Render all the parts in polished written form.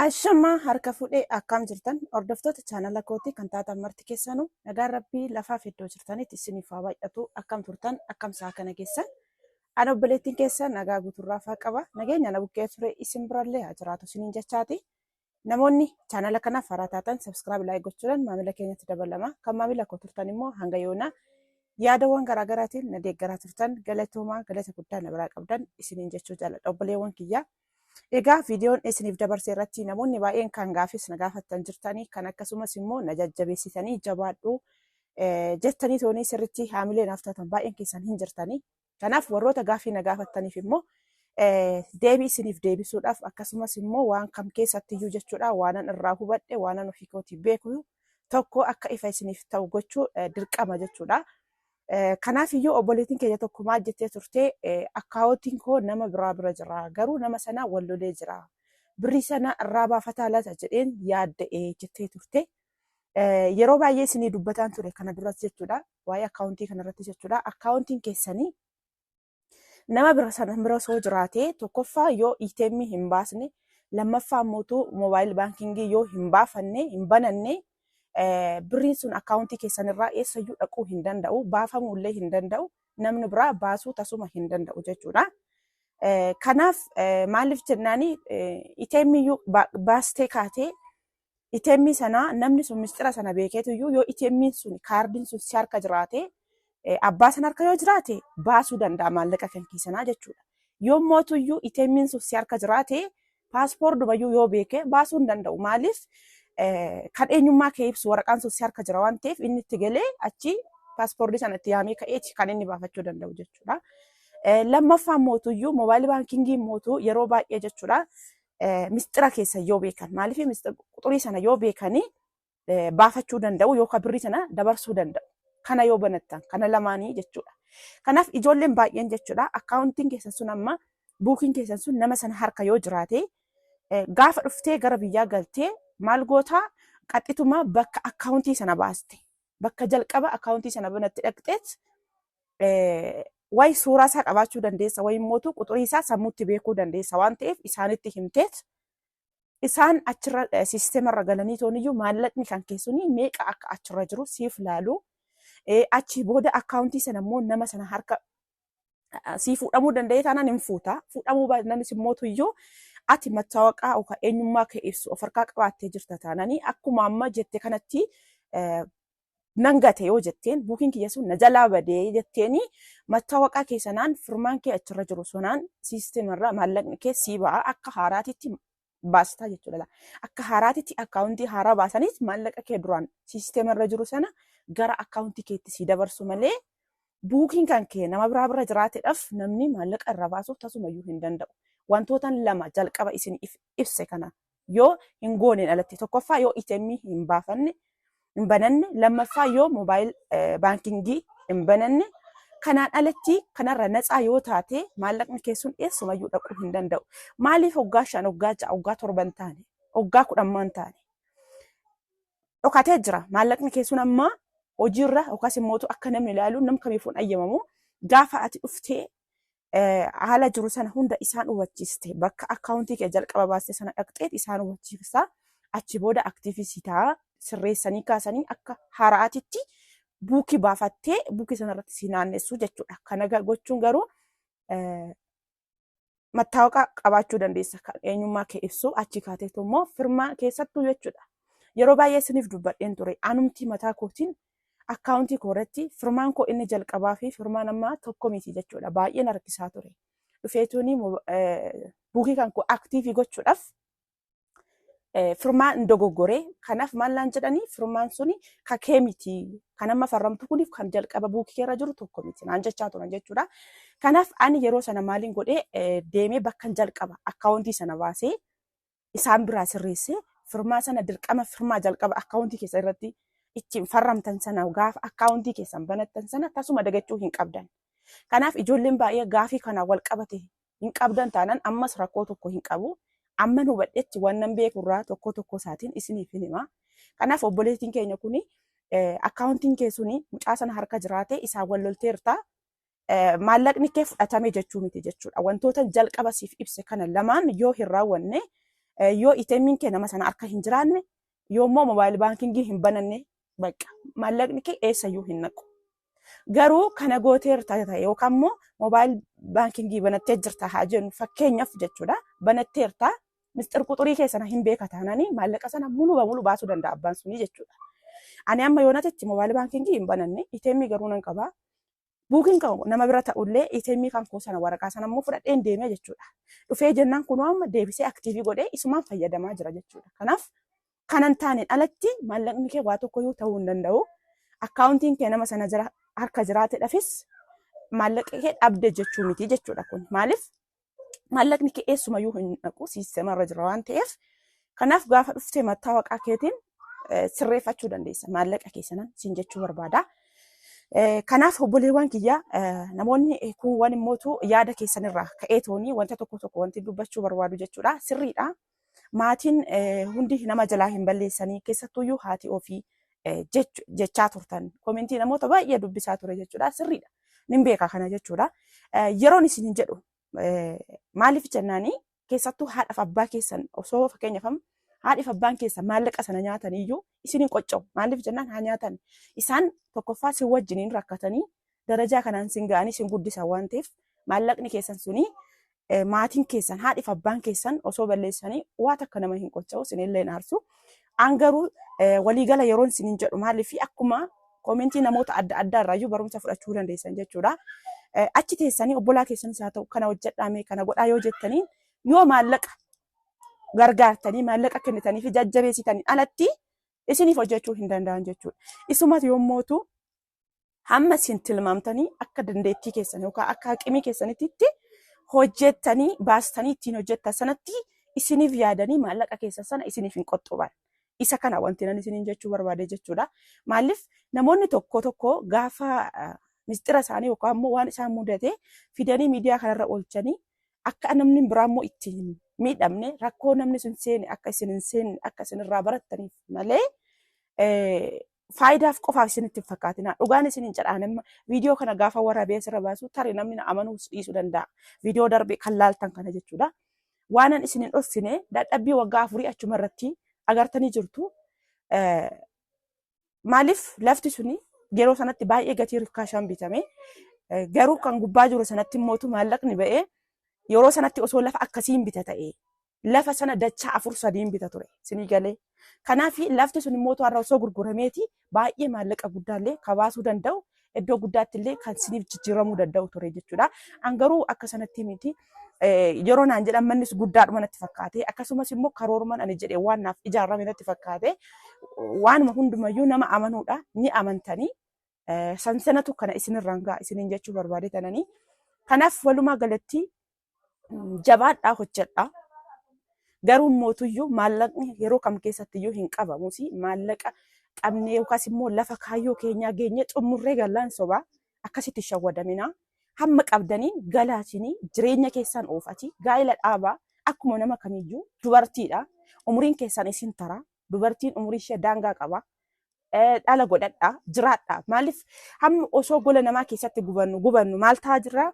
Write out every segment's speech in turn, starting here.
Ashama harka fuudhee akkam jirtan hordoftoota chaanala kootii kan taatan marti keessanuu nagaan rabbii lafaaf iddoo jirtanitti isiniif haa baay'atu akkam turtan akkam saa kana keessan ana obboleettiin keessa nagaa guuturraa faa qaba nageenya na bukkee ture isin birallee haa jiraatu isiniin jechaati namoonni chaanala kanaaf haaraa taatan sabskiraayib laayik gochuudhaan maamila keenyatti dabalama kan maamila koo turtan immoo hanga yoonaa yaadawwan garaagaraatiin na deeggaraa turtan galatoomaa galata guddaa na biraa qabdan isiniin jechuu jaalladha obboleewwan kiyyaa. Egaa viidiyoon isiniif dabarsee irratti namoonni baay'een kan gaafis na gaafattan jirtanii kan akkasumas immoo na jajjabeessitanii jabaadhu jettanii toonii sirriitti haamilee naaf taatan baay'een keessan hin jirtanii. Kanaaf warroota gaafii na gaafattaniif immoo deebii isiniif deebisuudhaaf akkasumas immoo waan kam keessatti iyyuu jechuudha waanan irraa hubadhe waanan ofii kootii beeku tokko akka ifa isiniif ta'u gochuu dirqama jechuudha. Kanaaf iyyuu obboleettiin keenya tokko maal jettee turte akkaawuntiin koo nama biraa bira jira garuu nama sana wallolee jira birrii sana irraa baafataa laata jedheen yaadda'ee jettee turte yeroo baay'ee isinii dubbataan ture kana duras jechuudha waa'ee akkaawuntii kanarratti jechuudha akkaawuntiin keessanii nama bira sana bira soo jiraate tokkoffaa yoo ATM hin baasne lammaffaa immoo moobaayil baankingii yoo hin baafanne hin bananne birriin sun akkaawuntii keessanirraa eessayyuu dhaquu hin danda'u baafamullee hin danda'u namni biraa baasuu tasuma hin danda'u jechuudha. Kanaaf maaliif jennaani ATM baastee kaatee ATM sana namni sun mistira sana beekeetuyyuu yoo ATM sun kaardiin sun si harka jiraate abbaa sana harka yoo jiraate baasuu danda'a maallaqa kan keessanaa jechuudha. Yoo mootuyyuu ATM sun si harka jiraate paaspoortumayyuu yoo beeke baasuu hin danda'u maaliif kan eenyummaa kee ibsu waraqaan sun si harka jira waan ta'eef inni itti galee achi paaspoortii sanatti yaamee ka'eeti kan inni baafachuu danda'u jechuudha. Lammaffaan mootuyyuu moobaayilii baankingii mootuu yeroo baay'ee jechuudha mistira keessa yoo beekan maaliif quxurii sana yoo beekanii baafachuu danda'u yookaan birrii sana dabarsuu danda'u kana yoo banattan kana lamaanii jechuudha. Kanaaf ijoolleen baay'een jechuudha akkaawuntiin keessan sun amma buukiin keessan sun nama sana harka yoo jiraate gaafa dhuftee gara biyyaa galtee maal gootaa qaxxituma bakka akkaawuntii sana baaste bakka jalqaba akkaawuntii sana banatti dhaqxeet wayi suuraa isaa qabaachuu dandeessa wayi mootu quxurii isaa sammuutti beekuu dandeessa waan ta'eef isaanitti himteet isaan achirra siisteemarra galanii tooniyyuu maallaqni kan keessanii meeqa akka achirra jiru siif laalu achi booda akkaawuntii sana immoo nama sana harka sii fuudhamuu danda'e taanaan hin fuuta fuudhamuu baannanis immootuyyuu ati mattaawaqaa yookaan eenyummaa kee ibsu of harkaa qabaattee jirta taananii akkuma amma jette kanatti nan gate yoo jetteen buukiin kiyya sun na jalaa badee jetteeni mattaawaqaa keessanaan firmaan kee achirra jiru sunaan siisteemarraa maallaqni kee sii ba'a akka haaraatitti baastaa jechuudha. Akka haaraatitti akkaawuntii haaraa baasaniis maallaqa kee duraan siisteemarra jiru sana gara akkaawuntii keetti sii dabarsu malee buukiin kan kee nama biraa bira jiraateedhaaf namni maallaqa irra baasuuf tasumayyuu hin danda'u. Wantootan lama jalqaba isin ibse kana yoo hin gooneen alatti tokkoffaa yoo ATM hin baafanne hin bananne lammaffaa yoo moobaayil baankingii hin bananne kanaan alatti kanarra natsaa yoo taate maallaqni keessun eessumayyuu dhaquu hin danda'u. Maaliif waggaa 5 waggaa 6 waggaa 7 taane waggaa 10 taane dhokatee jira maallaqni keessun amma hojiirra yookaas immoo akka namni ilaalu nam kamiifuu ayyamamu gaafa ati dhuftee haala jiru sana hunda isaan hubachiiste bakka akkaawuntii kee jalqaba baaste sana dhaqxeet isaan hubachiisa achi booda aktiivisitaa sirreessanii kaasanii akka haaraatitti buukii baafattee buukii sanarratti si naannessu jechuudha. Kana gochuun garuu mattaawaqaa qabaachuu dandeessa kan eenyummaa kee ibsu achi kaateetu immoo firmaa keessattuu jechuudha. Yeroo baay'ee isiniif dubbadheen ture anumti mataa kootiin akkaawuntii koo irratti firmaan koo inni jalqabaa fi firmaan ammaa tokko miti jechuudha. Baay'een harkisaa ture. Dhufeetuuni buukii kan koo aktiivii gochuudhaaf firmaan dogoggoree kanaaf maallaan jedhanii firmaan suni kakee miti kan amma farramtu kuniif kan jalqaba buukii irra jiru tokko miti naan jechaa turan jechuudha. Kanaaf ani yeroo sana maaliin godhee deemee bakka jalqaba akkaawuntii sana baasee isaan biraa sirreessee firmaa sana dirqama firmaa jalqaba akkaawuntii keessa irratti ittiin farramtan sana gaafa akkaawuntii keessan banattan sana tasuma dagachuu hin qabdan. Kanaaf ijoolleen baay'ee gaafii kana wal qabate hin qabdan taanaan ammas rakkoo tokko hin qabu. Amma nu badhetti waan nan beekurraa tokko isaatiin isiniif hima. Kanaaf obboleettiin keenya kuni akkaawuntiin keessuni mucaa sana harka jiraate isaan wal lolteerta maallaqni kee fudhatame jechuu miti jechuudha. Wantoota jalqaba siif ibse kana lamaan yoo hin raawwanne yoo ATM'n kee nama sana harka hin jiraanne yoommoo moobaayil baankingii hin bananne bakka maallaqni kee eessayyuu hin naqu. Garuu kana gooteerta ta'e yookaan immoo moobaayil baankingii banattee jirta haa jennu fakkeenyaaf jechuudha. Banatteerta misxir quxurii keessana hin beeka taananii maallaqa sana mulu baasuu danda'a abbaan sunii jechuudha. Ani amma yoo natichi moobaayil baankingii hin bananne ATM garuu nan qabaa. Buukiin kan nama bira ta'ullee ATM kan koo sana waraqaa sana immoo fudhadheen deemee jechuudha. Dhufee jennaan kunoo amma deebisee aktiivii godhee isumaan fayyadamaa jira jechuudha. Kanaaf kanan taaneen alatti maallaqni kee waa tokkoyyuu ta'uu hin danda'u. Akkaawuntiin kee nama sana jira harka jiraatedhafis maallaqa kee dhabde jechuu miti jechuudha kun. Maaliif maallaqni kee eessumayyuu hin naqu siisteemarra jira waan ta'eef. Kanaaf gaafa dhuftee mattaawaqaa keetiin sirreeffachuu dandeessa maallaqa keessanan siin jechuu barbaada. Kanaaf obboleewwan kiyya namoonni kuuwwan immootu yaada keessanirraa ka'ee toonii wanta tokko wanti dubbachuu barbaadu jechuudha. Sirriidha. Maatiin hundi nama jalaa hin balleessanii keessattuyyuu haati ofii jechaa turtan. Komentii namoota baay'ee dubbisaa ture jechuudha. Sirriidha. Nin beeka kana jechuudha. Yeroon isin jedhu maaliif jennaanii keessattuu haadhaaf abbaa keessan osoo fakkeenyaaf haadhiif abbaan keessa maallaqa sana nyaatan iyyuu isiniin qocca'u. Maaliif jennaan haa nyaatan. Isaan tokkoffaa sin wajjiniin rakkatanii darajaa kanaan sin ga'anii sin guddisan waan ta'eef maallaqni keessan suni maatiin keessan haadhiif abbaan keessan osoo balleessanii waan akka nama hin qocca'u sinillee hin aarsu. An garuu waliigala yeroon isiniin jedhu maaliif akkuma komentii namoota adda addaa irraayyuu barumsa fudhachuu dandeessan jechuudha. Achi teessanii obbolaa keessanis haa ta'u kana hojjedhaame kana godhaa yoo jettanii yoo maallaqa gargaartanii maallaqa kennitanii fi jajjabeessitanii alatti isiniif hojjechuu hin danda'an jechuudha. Isumas yommootu hamma isin tilmaamtanii akka dandeettii keessan yookaan akka haqimii keessanitti hojjettanii baastanii ittiin hojjettan sanatti isiniif yaadanii maallaqa keessan sana isiniif hin qoxxoban. Isa kana wanti nan isiniin jechuu barbaade jechuudha. Maaliif namoonni tokko gaafa mistira isaanii yookaan immoo waan isaan mudate fidanii miidiyaa kanarra oolchanii akka namni biraa immoo ittiin miidhamne rakkoo namni sun seene akka isin hin seenne akka isin irraa barattaniif malee faayidaaf qofaaf isinitti hin fakkaatina. Dhugaan isin hin jedhaan viidiyoo kana gaafa waraabee asirra baasu tarii namni na amanuu dhiisuu danda'a. Viidiyoo darbe kan laaltan kana jechuudha. Waanan isin hin dhoksine dadhabbii waggaa 4 achuma irratti agartanii jirtu. Maaliif lafti suni yeroo sanatti baay'ee gatii rikkaashaan bitame garuu kan gubbaa jiru sanatti mootu maallaqni ba'ee yeroo sanatti osoo lafa akkasiin bita ta'e lafa sana dachaa 4-3 bita ture sinii galee. Kanaaf lafti sun immoo har'a osoo gurgurameeti baay'ee maallaqa guddaallee kabaasuu danda'u iddoo guddaatti illee kan siniif jijjiiramuu danda'u ture jechuudha. An garuu akka sanatti miti yeroo naan jedhan mannis guddaadhuma natti fakkaate akkasumas immoo karoorumaan ani jedhee waan naaf ijaarame natti fakkaate waanuma hundumayyuu nama amanuudha ni amantanii sansanatu kana isinirraan ga'a isiniin jechuu barbaade tananii. Kanaaf walumaa galatti jabaadhaa hojjedhaa. Garuu mootuyyuu maallaqni yeroo kam keessattiyyuu hin qabamusi maallaqa qabnee yookaas immoo lafa kaayyoo keenyaa geenye xumurree gallaan sobaa akkasitti shawwadamina. Hamma qabdanii galaasinii jireenya keessan oofati gaa'ela dhaabaa akkuma nama kamiyyuu dubartiidha. Umuriin keessan isin tara. Dubartiin umurii ishee daangaa qaba. Dhala godhadhaa jiraadhaa. Maaliif hamma osoo gola namaa keessatti gubannu maal ta'aa jirraa?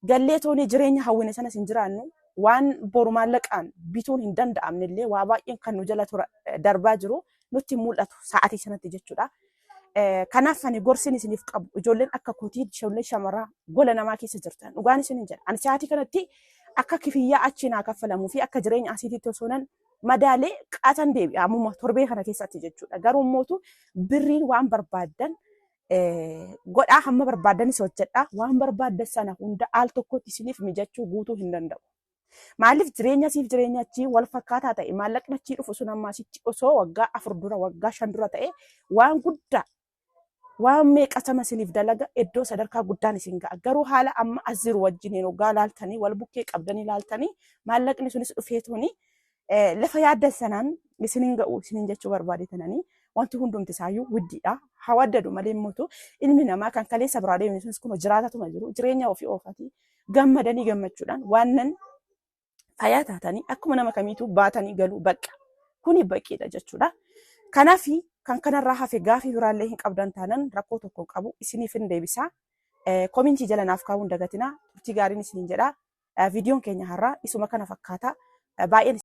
Gallee toonii jireenya hawwine sanas hin jiraannu. Waan boru maallaqaan bituun hin danda'amne illee waa baay'een kan nu jala darbaa jiru nutti mul'atu sa'aatii sanatti jechuudha. Kanaaf ani gorsin isiniif qabu ijoolleen akka kootii ijoollee shamaraa gola namaa keessa jirtan dhugaan isin hin jedha. Ani sa'aatii kanatti akka kifiyyaa achi naa kaffalamuu fi akka jireenya asiitti osoo nan madaalee qaatan deebi'a ammuma torbee kana keessatti jechuudha. Garuu mootu birriin waan barbaaddan godhaa hamma barbaaddanis hojjedhaa waan barbaaddan sana hunda al tokkotti isiniif mijachuu guutuu hin danda'u. Maaliif jireenya siif jireenya achi wal fakkaataa ta'e maallaqni achi dhufu sun ammaasitti osoo waggaa 4 dura waggaa 5 dura ta'e waan guddaa waan meeqatama isiniif dalaga iddoo sadarkaa guddaan isin ga'a. Garuu haala amma as jiru wajjiniin waggaa laaltanii wal bukkee qabdanii laaltanii maallaqni sunis dhufeetuni lafa yaaddan sanaan isiniin ga'u isiniin jechuu barbaadetananii wanti hundumti isaayyuu widdiidha. Hawaddadu malee immoo ilmi namaa kan kaleessa biraa deemee sunis kun jiraatatuma jiru jireenya ofii oofati gammadanii gammachuudhaan waan fayyaa taatanii akkuma nama kamiitu baatanii galuu bakka kuni baqiidha jechuudha. Kanaaf kan kanarraa hafe gaafii biraallee hin qabdan taanan rakkoo tokko qabu isiniif hin deebisaa. Komintii jala naaf kaa'uun dagatinaa turtii gaariin isiniin jedha. Viidiyoon keenya har'aa isuma kana fakkaata baay'een